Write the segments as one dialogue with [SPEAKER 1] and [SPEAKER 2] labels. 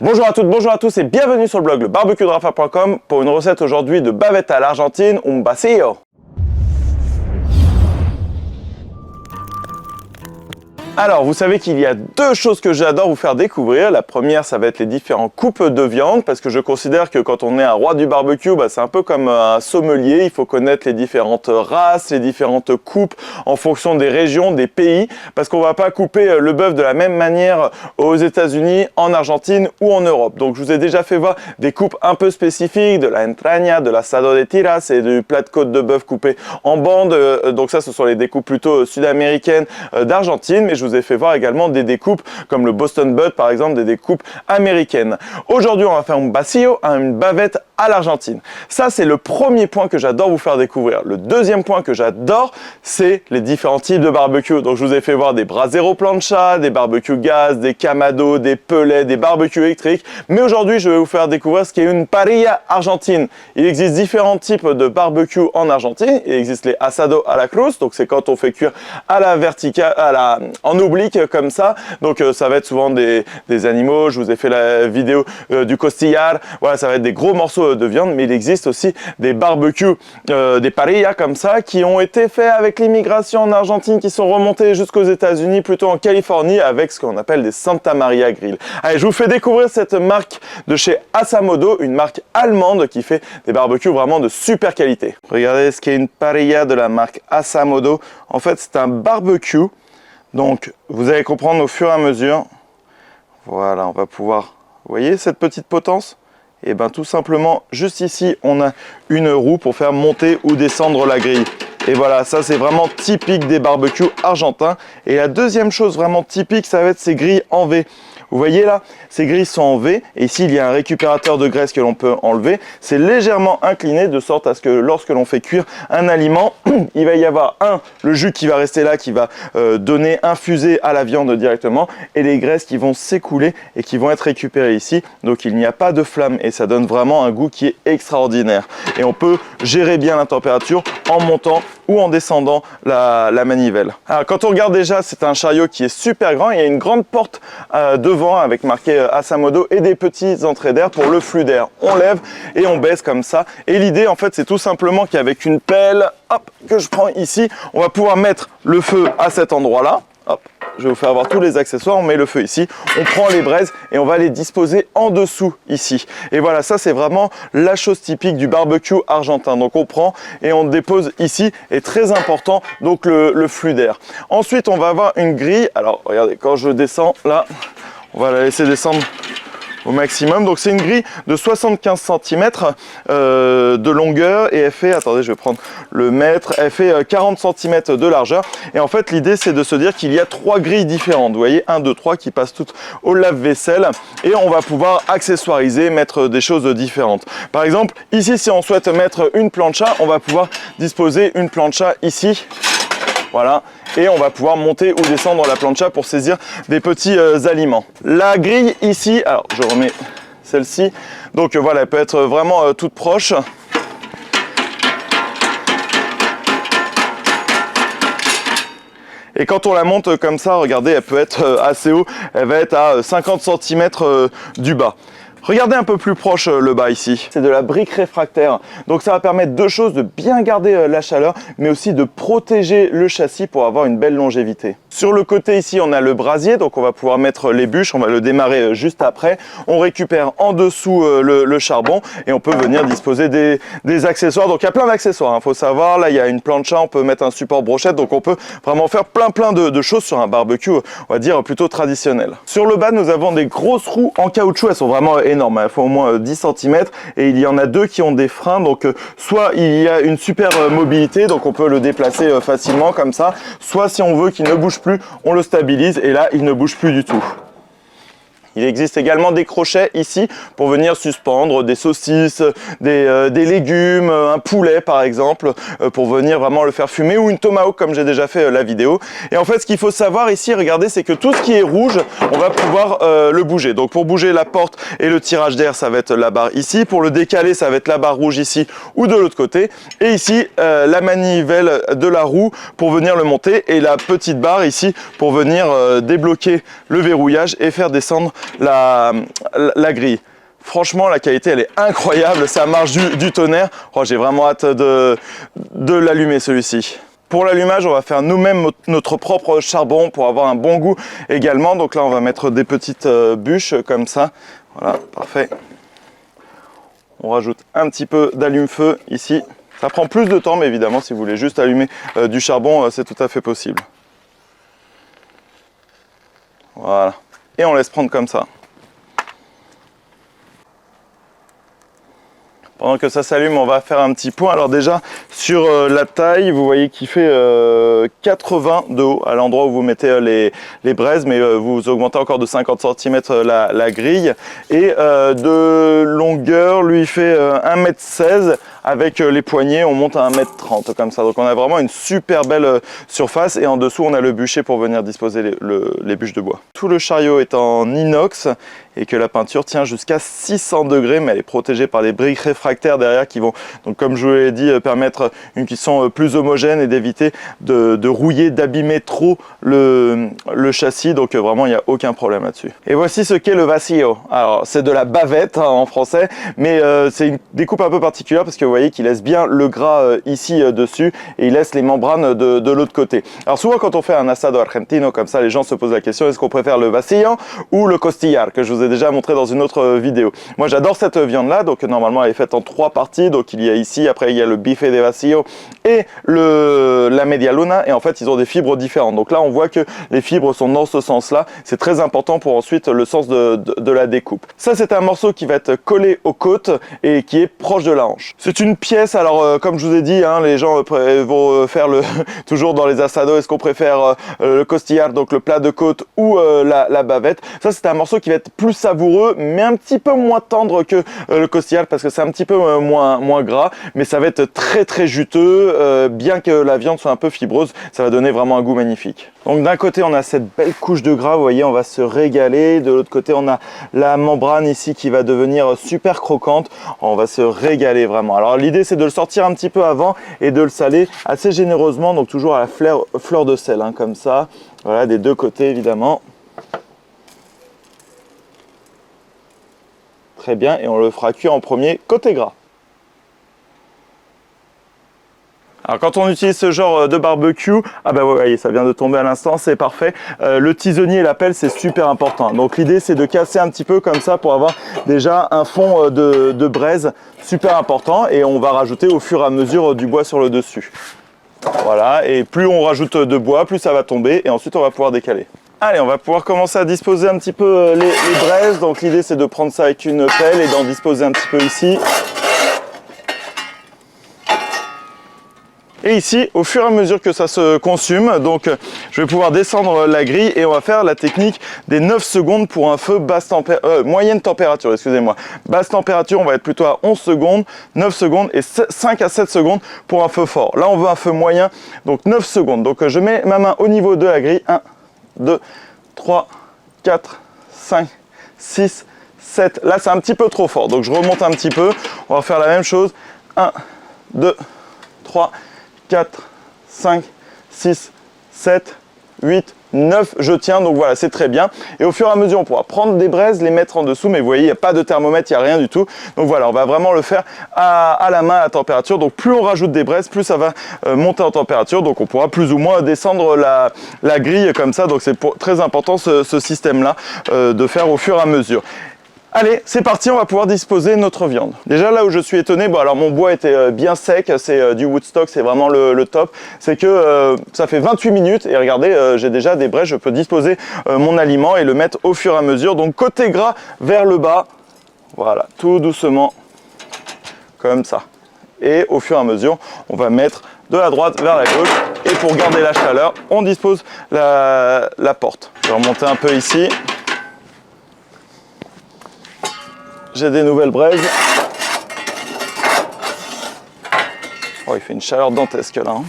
[SPEAKER 1] Bonjour à toutes, bonjour à tous et bienvenue sur le blog lebarbecuedrafa.com pour une recette aujourd'hui de bavette à l'Argentine, un vacío. Alors, vous savez qu'il y a deux choses que j'adore vous faire découvrir. La première, ça va être les différents coupes de viande, parce que je considère que quand on est un roi du barbecue, c'est un peu comme un sommelier. Il faut connaître les différentes races, les différentes coupes en fonction des régions, des pays, parce qu'on va pas couper le bœuf de la même manière aux États-Unis, en Argentine ou en Europe. Donc, je vous ai déjà fait voir des coupes un peu spécifiques, de la entraña, de l'asado de tiras et du plat de côte de bœuf coupé en bandes. Donc ça, ce sont les découpes plutôt sud-américaines d'Argentine, mais je vous ai fait voir également des découpes comme le Boston Butt par exemple, des découpes américaines. Aujourd'hui on va faire un vacío, une bavette à l'Argentine. Ça c'est le premier point que j'adore vous faire découvrir. Le deuxième point que j'adore, c'est les différents types de barbecue. Donc je vous ai fait voir des brasero plancha, des barbecues gaz, des camados, des pellets, des barbecues électriques. Mais aujourd'hui je vais vous faire découvrir ce qu'est une parrilla argentine. Il existe différents types de barbecue en Argentine. Il existe les asado a la cruz, donc c'est quand on fait cuire à la verticale, en oblique comme ça. Donc ça va être souvent des animaux. Je vous ai fait la vidéo du costillar. Voilà, ça va être des gros morceaux de viande, mais il existe aussi des barbecues, des parrillas comme ça, qui ont été faits avec l'immigration en Argentine, qui sont remontés jusqu'aux États-Unis, plutôt en Californie, avec ce qu'on appelle des Santa Maria Grill. Allez, je vous fais découvrir cette marque de chez Assamodo, une marque allemande qui fait des barbecues vraiment de super qualité. Regardez ce qu'est une parrilla de la marque Assamodo. En fait, c'est un barbecue. Donc, vous allez comprendre au fur et à mesure. Voilà, on va pouvoir... Vous voyez cette petite potence? Et bien tout simplement, juste ici, on a une roue pour faire monter ou descendre la grille. Et voilà, ça c'est vraiment typique des barbecues argentins. Et la deuxième chose vraiment typique, ça va être ces grilles en V. Vous voyez là, ces grilles sont en V, et ici il y a un récupérateur de graisse que l'on peut enlever. C'est légèrement incliné de sorte à ce que lorsque l'on fait cuire un aliment, il va y avoir le jus qui va rester là, qui va donner, infuser à la viande directement, et les graisses qui vont s'écouler et qui vont être récupérées ici. Donc il n'y a pas de flamme et ça donne vraiment un goût qui est extraordinaire. Et on peut gérer bien la température en montant ou en descendant la manivelle. Alors quand on regarde déjà, c'est un chariot qui est super grand. Il y a une grande porte devant avec marqué Assamodo et des petits entrées d'air pour le flux d'air. On lève et on baisse comme ça. Et l'idée en fait c'est tout simplement qu'avec une pelle, hop, que je prends ici, on va pouvoir mettre le feu à cet endroit-là. Hop, je vais vous faire voir tous les accessoires, on met le feu ici, on prend les braises et on va les disposer en dessous ici. Et voilà, ça c'est vraiment la chose typique du barbecue argentin. Donc on prend et on dépose ici, et très important, donc le flux d'air. Ensuite on va avoir une grille, alors regardez, quand je descends là, on va la laisser descendre au maximum. Donc c'est une grille de 75 cm de longueur et elle fait, attendez je vais prendre le mètre, elle fait 40 cm de largeur. Et en fait l'idée c'est de se dire qu'il y a trois grilles différentes, vous voyez, 1, 2, 3 qui passent toutes au lave-vaisselle, et on va pouvoir accessoiriser, mettre des choses différentes. Par exemple ici si on souhaite mettre une plancha, on va pouvoir disposer une plancha ici. Voilà, et on va pouvoir monter ou descendre la plancha pour saisir des petits aliments. La grille ici, alors je remets celle-ci, donc voilà, elle peut être vraiment toute proche. Et quand on la monte comme ça, regardez, elle peut être assez haut, elle va être à 50 cm du bas. Regardez un peu plus proche le bas ici, c'est de la brique réfractaire. Donc ça va permettre deux choses, de bien garder la chaleur, mais aussi de protéger le châssis pour avoir une belle longévité. Sur le côté ici, on a le brasier, donc on va pouvoir mettre les bûches, on va le démarrer juste après. On récupère en dessous le charbon et on peut venir disposer des accessoires. Donc il y a plein d'accessoires, faut savoir, là il y a une plancha, on peut mettre un support brochette, donc on peut vraiment faire plein de choses sur un barbecue, on va dire plutôt traditionnel. Sur le bas, nous avons des grosses roues en caoutchouc, elles sont vraiment énorme, elles font au moins 10 cm et il y en a deux qui ont des freins, donc soit il y a une super mobilité, donc on peut le déplacer facilement comme ça, soit si on veut qu'il ne bouge plus, on le stabilise et là il ne bouge plus du tout. Il existe également des crochets ici pour venir suspendre des saucisses, des légumes, un poulet par exemple, pour venir vraiment le faire fumer, ou une tomahawk comme j'ai déjà fait la vidéo. Et en fait ce qu'il faut savoir ici, regardez, c'est que tout ce qui est rouge, on va pouvoir le bouger. Donc pour bouger la porte et le tirage d'air, ça va être la barre ici. Pour le décaler, ça va être la barre rouge ici ou de l'autre côté. Et ici, la manivelle de la roue pour venir le monter, et la petite barre ici pour venir débloquer le verrouillage et faire descendre la grille. Franchement, la qualité, elle est incroyable, ça marche du tonnerre. Oh, j'ai vraiment hâte de l'allumer celui-ci. Pour l'allumage, on va faire nous-mêmes notre propre charbon pour avoir un bon goût également. Donc là, on va mettre des petites bûches comme ça. Voilà, parfait. On rajoute un petit peu d'allume-feu ici. Ça prend plus de temps, mais évidemment, si vous voulez juste allumer du charbon, c'est tout à fait possible. Voilà. Et on laisse prendre comme ça. Pendant que ça s'allume, on va faire un petit point. Alors déjà, sur la taille, vous voyez qu'il fait 80 de haut à l'endroit où vous mettez les braises, mais vous augmentez encore de 50 cm la grille. Et de longueur, lui, il fait 1,16 m. Avec les poignées, on monte à 1,30 m comme ça. Donc on a vraiment une super belle surface. Et en dessous, on a le bûcher pour venir disposer les bûches de bois. Tout le chariot est en inox et que la peinture tient jusqu'à 600 degrés, mais elle est protégée par des briques réfractaires derrière qui vont, donc comme je vous l'ai dit, permettre une cuisson plus homogène et d'éviter de rouiller, d'abîmer trop le châssis. Donc vraiment, il n'y a aucun problème là-dessus. Et voici ce qu'est le vacío. Alors c'est de la bavette en français, mais c'est une découpe un peu particulière parce que vous voyez qu'il laisse bien le gras ici dessus et il laisse les membranes de l'autre côté. Alors souvent quand on fait un asado argentino comme ça, les gens se posent la question, est-ce qu'on préfère le vacío ou le costillar, que je vous ai déjà montré dans une autre vidéo. Moi j'adore cette viande là, donc normalement elle est faite en 3 parties, donc il y a ici, après il y a le bife de vacío et la media luna, et en fait ils ont des fibres différentes. Donc là on voit que les fibres sont dans ce sens là, c'est très important pour ensuite le sens de la découpe. Ça c'est un morceau qui va être collé aux côtes et qui est proche de la hanche. C'est une pièce, alors comme je vous ai dit, hein, les gens vont faire toujours dans les asados, est-ce qu'on préfère le costillar, donc le plat de côte, ou la bavette. Ça c'est un morceau qui va être plus savoureux, mais un petit peu moins tendre que le costillar parce que c'est un petit peu moins gras, mais ça va être très très juteux, bien que la viande soit un peu fibreuse, ça va donner vraiment un goût magnifique. Donc d'un côté on a cette belle couche de gras, vous voyez, on va se régaler. De l'autre côté on a la membrane ici qui va devenir super croquante, on va se régaler vraiment. Alors l'idée c'est de le sortir un petit peu avant et de le saler assez généreusement, donc toujours à la fleur de sel, hein, comme ça, voilà, des deux côtés évidemment. Très bien, et on le fera cuire en premier côté gras. Alors quand on utilise ce genre de barbecue, ah bah vous voyez, ça vient de tomber à l'instant, c'est parfait. Le tisonnier et la pelle, c'est super important. Donc l'idée c'est de casser un petit peu comme ça pour avoir déjà un fond de braise super important, et on va rajouter au fur et à mesure du bois sur le dessus. Voilà, et plus on rajoute de bois, plus ça va tomber, et ensuite on va pouvoir décaler. Allez, on va pouvoir commencer à disposer un petit peu les braises. Donc l'idée c'est de prendre ça avec une pelle et d'en disposer un petit peu ici. Et ici, au fur et à mesure que ça se consume, donc je vais pouvoir descendre la grille et on va faire la technique des 9 secondes pour un feu moyenne température, excusez-moi. Basse température, on va être plutôt à 11 secondes, 9 secondes et 5 à 7 secondes pour un feu fort. Là, on veut un feu moyen, donc 9 secondes. Donc je mets ma main au niveau de la grille. 1, 2, 3, 4, 5, 6, 7. Là, c'est un petit peu trop fort, donc je remonte un petit peu. On va faire la même chose. 1, 2, 3, 4, 5, 6, 7, 8, 9, je tiens, donc voilà, c'est très bien. Et au fur et à mesure, on pourra prendre des braises, les mettre en dessous, mais vous voyez, il n'y a pas de thermomètre, il n'y a rien du tout. Donc voilà, on va vraiment le faire à la main, à température. Donc plus on rajoute des braises, plus ça va monter en température. Donc on pourra plus ou moins descendre la grille comme ça. Donc c'est très important ce système-là de faire au fur et à mesure. Allez, c'est parti, on va pouvoir disposer notre viande. Déjà là où je suis étonné, bon alors mon bois était bien sec, c'est du woodstock, c'est vraiment le top. C'est que ça fait 28 minutes et regardez, j'ai déjà des braises, je peux disposer mon aliment et le mettre au fur et à mesure. Donc côté gras vers le bas, voilà, tout doucement, comme ça. Et au fur et à mesure, on va mettre de la droite vers la gauche. Et pour garder la chaleur, on dispose la porte. Je vais remonter un peu ici. J'ai des nouvelles braises. Oh, il fait une chaleur dantesque là. Hein.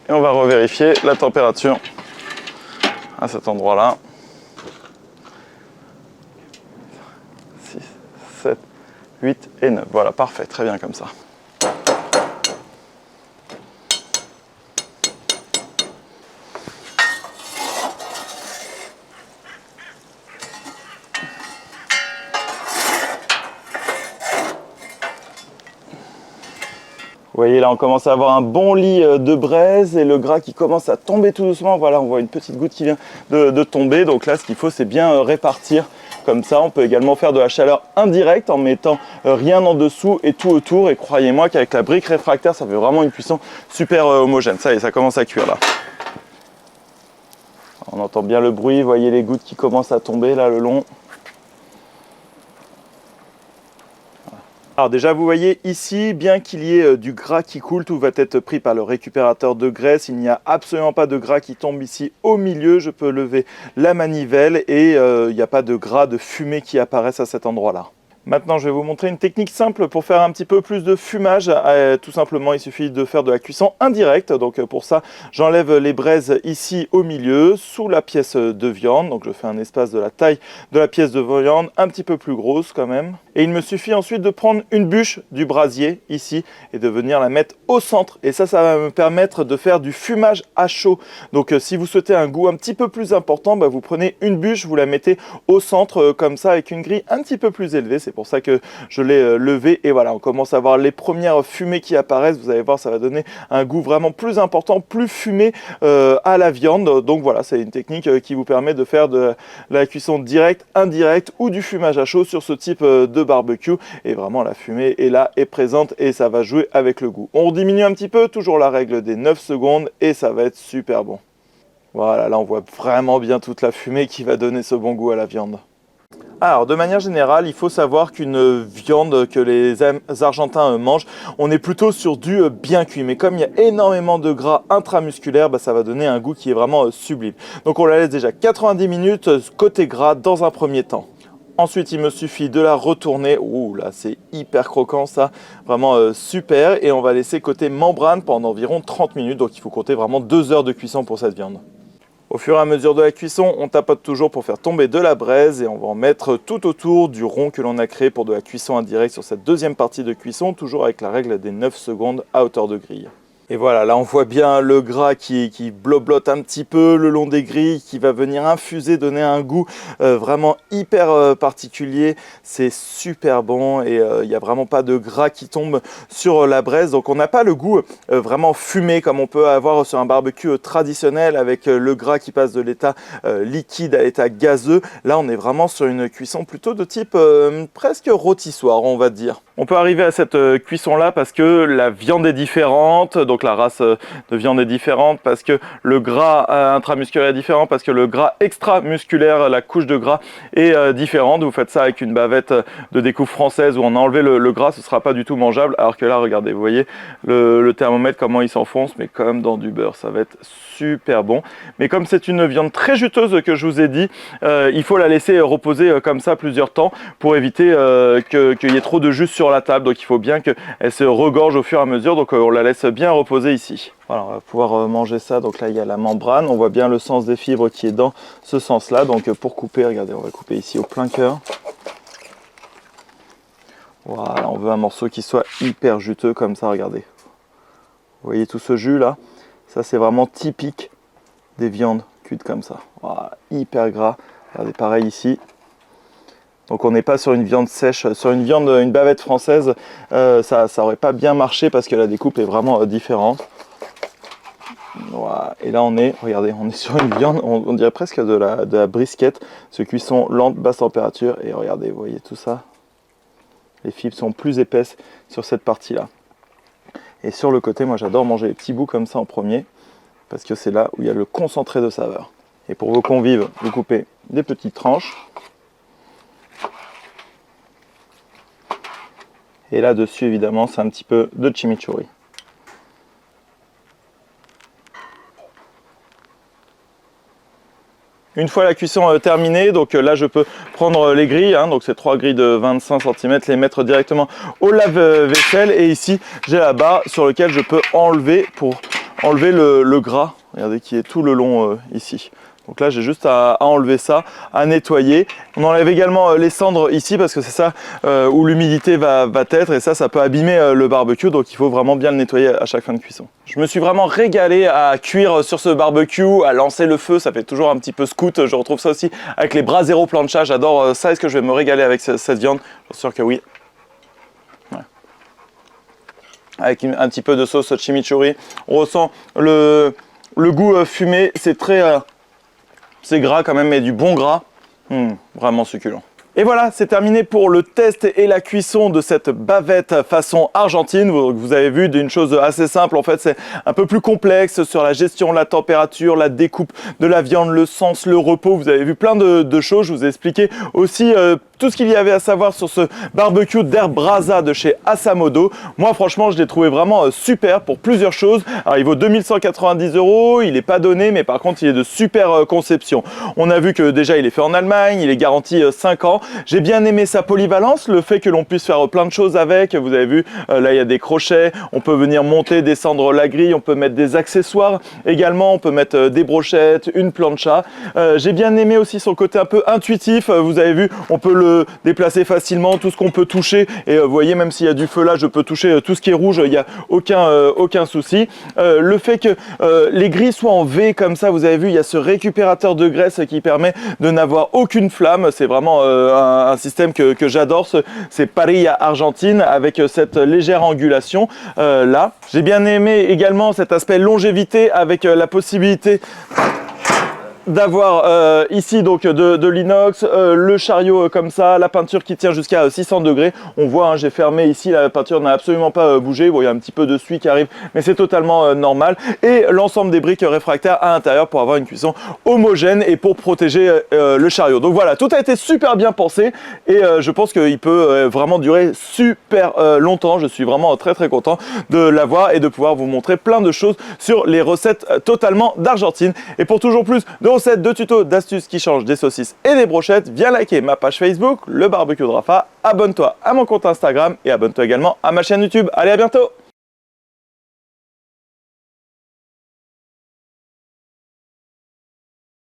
[SPEAKER 1] Et on va revérifier la température à cet endroit-là. 6, 7, 8 et 9. Voilà, parfait, très bien comme ça. voyez là, on commence à avoir un bon lit de braise et le gras qui commence à tomber tout doucement. Voilà, on voit une petite goutte qui vient de tomber. Donc là, ce qu'il faut, c'est bien répartir comme ça. On peut également faire de la chaleur indirecte en mettant rien en dessous et tout autour. Et croyez-moi qu'avec la brique réfractaire, ça fait vraiment une cuisson super homogène. Ça y est, ça commence à cuire là. On entend bien le bruit, vous voyez les gouttes qui commencent à tomber là le long. Alors déjà vous voyez ici, bien qu'il y ait du gras qui coule, tout va être pris par le récupérateur de graisse. Il n'y a absolument pas de gras qui tombe ici au milieu. Je peux lever la manivelle et il n'y a pas de gras, de fumée qui apparaissent à cet endroit-là. Maintenant, je vais vous montrer une technique simple pour faire un petit peu plus de fumage. Tout simplement, il suffit de faire de la cuisson indirecte. Donc pour ça, j'enlève les braises ici au milieu, sous la pièce de viande. Donc je fais un espace de la taille de la pièce de viande, un petit peu plus grosse quand même. Et il me suffit ensuite de prendre une bûche du brasier ici et de venir la mettre au centre. Et ça va me permettre de faire du fumage à chaud. Donc si vous souhaitez un goût un petit peu plus important, vous prenez une bûche, vous la mettez au centre comme ça avec une grille un petit peu plus élevée. C'est pour ça que je l'ai levé et voilà, on commence à voir les premières fumées qui apparaissent. Vous allez voir, ça va donner un goût vraiment plus important, plus fumé à la viande. Donc voilà, c'est une technique qui vous permet de faire de la cuisson directe, indirecte ou du fumage à chaud sur ce type de barbecue. Et vraiment, la fumée est là, est présente et ça va jouer avec le goût. On diminue un petit peu, toujours la règle des 9 secondes et ça va être super bon. Voilà, là on voit vraiment bien toute la fumée qui va donner ce bon goût à la viande. Alors, de manière générale, il faut savoir qu'une viande que les Argentins mangent, on est plutôt sur du bien cuit. Mais comme il y a énormément de gras intramusculaire, ça va donner un goût qui est vraiment sublime. Donc on la laisse déjà 90 minutes côté gras dans un premier temps. Ensuite, il me suffit de la retourner. Ouh là, c'est hyper croquant ça, vraiment super. Et on va laisser côté membrane pendant environ 30 minutes. Donc il faut compter vraiment 2 heures de cuisson pour cette viande. Au fur et à mesure de la cuisson, on tapote toujours pour faire tomber de la braise et on va en mettre tout autour du rond que l'on a créé pour de la cuisson indirecte sur cette deuxième partie de cuisson, toujours avec la règle des 9 secondes à hauteur de grille. Et voilà, là on voit bien le gras qui bloblote un petit peu le long des grilles, qui va venir infuser, donner un goût vraiment hyper particulier. C'est super bon et il n'y a vraiment pas de gras qui tombe sur la braise. Donc on n'a pas le goût vraiment fumé comme on peut avoir sur un barbecue traditionnel avec le gras qui passe de l'état liquide à l'état gazeux. Là on est vraiment sur une cuisson plutôt de type presque rôtissoire, on va dire. On peut arriver à cette cuisson là parce que la viande est différente, donc la race de viande est différente, parce que le gras intramusculaire est différent, parce que le gras extramusculaire, la couche de gras est différente. Vous faites ça avec une bavette de découpe française où on a enlevé le gras, ce ne sera pas du tout mangeable, alors que là regardez, vous voyez le thermomètre comment il s'enfonce, mais comme dans du beurre, ça va être super bon. Mais comme c'est une viande très juteuse que je vous ai dit, il faut la laisser reposer comme ça plusieurs temps pour éviter qu'il y ait trop de jus sur la table. Donc il faut bien qu'elle se regorge au fur et à mesure, donc on la laisse bien reposer ici. Voilà, on va pouvoir manger ça. Donc là il y a la membrane, on voit bien le sens des fibres qui est dans ce sens là. Donc pour couper, regardez, on va couper ici au plein cœur. Voilà, on veut un morceau qui soit hyper juteux comme ça, regardez. Vous voyez tout ce jus là, ça c'est vraiment typique des viandes cuites comme ça. Voilà, hyper gras. Regardez, pareil ici. Donc on n'est pas sur une viande sèche, sur une bavette française, ça aurait pas bien marché parce que la découpe est vraiment différente. Voilà. Et là regardez, on est sur une viande, on dirait presque de la brisquette, ce cuisson lente, basse température. Et regardez, vous voyez tout ça, les fibres sont plus épaisses sur cette partie-là. Et sur le côté, moi j'adore manger les petits bouts comme ça en premier, parce que c'est là où il y a le concentré de saveur. Et pour vos convives, vous coupez des petites tranches. Et là-dessus, évidemment, c'est un petit peu de chimichurri. Une fois la cuisson terminée, donc là je peux prendre les grilles, donc c'est 3 grilles de 25 cm, les mettre directement au lave-vaisselle. Et ici, j'ai la barre sur laquelle je peux enlever pour enlever le gras, regardez, qui est tout le long ici. Donc là, j'ai juste à enlever ça, à nettoyer. On enlève également les cendres ici parce que c'est ça où l'humidité va être et ça peut abîmer le barbecue. Donc il faut vraiment bien le nettoyer à chaque fin de cuisson. Je me suis vraiment régalé à cuire sur ce barbecue, à lancer le feu. Ça fait toujours un petit peu scout. Je retrouve ça aussi avec les Brasero plancha. J'adore ça. Est-ce que je vais me régaler avec cette viande? Je suis sûr que oui. Ouais. avec un petit peu de sauce chimichurri. On ressent le goût fumé, c'est très... c'est gras quand même, mais du bon gras. Vraiment succulent. Et voilà, c'est terminé pour le test et la cuisson de cette bavette façon argentine. Vous avez vu d'une chose assez simple, en fait c'est un peu plus complexe sur la gestion, la température, la découpe de la viande, le sens, le repos. Vous avez vu plein de choses. Je vous ai expliqué aussi tout ce qu'il y avait à savoir sur ce barbecue d'Air Brasa de chez Assamodo. Moi franchement je l'ai trouvé vraiment super pour plusieurs choses. Alors il vaut 2190 €, il n'est pas donné mais par contre il est de super conception. On a vu que déjà il est fait en Allemagne, il est garanti 5 ans. J'ai bien aimé sa polyvalence, le fait que l'on puisse faire plein de choses avec. Vous avez vu, là il y a des crochets, on peut venir monter, descendre la grille, on peut mettre des accessoires également, on peut mettre des brochettes, une plancha. J'ai bien aimé aussi son côté un peu intuitif. Vous avez vu, on peut le déplacer facilement, tout ce qu'on peut toucher. Et vous voyez, même s'il y a du feu là, je peux toucher tout ce qui est rouge, il n'y a aucun souci. Le fait que les grilles soient en V comme ça, vous avez vu, il y a ce récupérateur de graisse qui permet de n'avoir aucune flamme. C'est vraiment un système que j'adore, c'est Parrilla Argentine avec cette légère angulation là. J'ai bien aimé également cet aspect longévité avec la possibilité d'avoir ici donc de l'inox, le chariot comme ça, la peinture qui tient jusqu'à 600 degrés. On voit, hein, j'ai fermé ici, la peinture n'a absolument pas bougé. Bon, il y a un petit peu de suie qui arrive, mais c'est totalement normal. Et l'ensemble des briques réfractaires à l'intérieur pour avoir une cuisson homogène et pour protéger le chariot. Donc voilà, tout a été super bien pensé et je pense qu'il peut vraiment durer super longtemps. Je suis vraiment très content de l'avoir et de pouvoir vous montrer plein de choses sur les recettes totalement d'Argentine. Et pour toujours plus de recettes, de tutos, d'astuces qui changent des saucisses et des brochettes, viens liker ma page Facebook, le barbecue de Rafa, abonne-toi à mon compte Instagram et abonne-toi également à ma chaîne YouTube. Allez, à bientôt!